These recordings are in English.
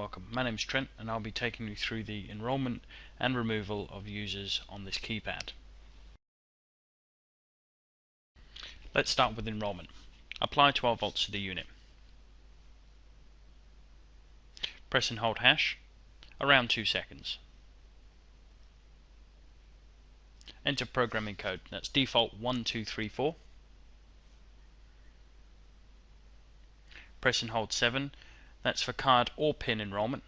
welcome. My name is Trent and I'll be taking you through the enrolment and removal of users on this keypad. Let's start with enrolment. Apply 12 volts to the unit. Press and hold hash around 2 seconds. Enter programming code, that's default 1234. Press and hold 7, that's for card or PIN enrolment.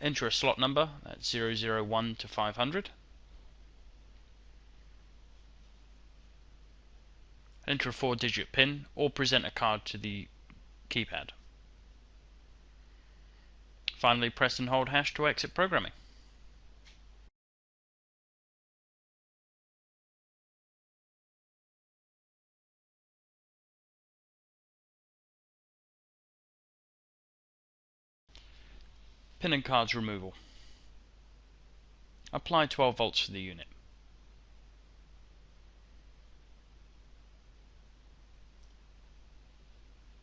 Enter a slot number, that's 001 to 500. Enter a 4-digit PIN or present a card to the keypad. Finally, press and hold hash to exit programming. PIN and cards removal. Apply 12 volts to the unit.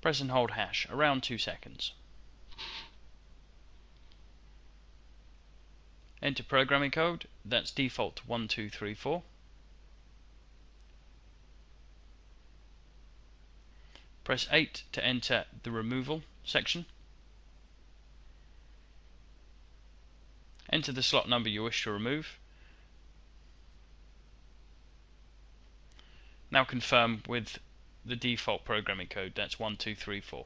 Press and hold hash around 2 seconds. Enter programming code, that's default 1234. Press 8 to enter the removal section. Enter the slot number you wish to remove. Now confirm with the default programming code, that's 1234.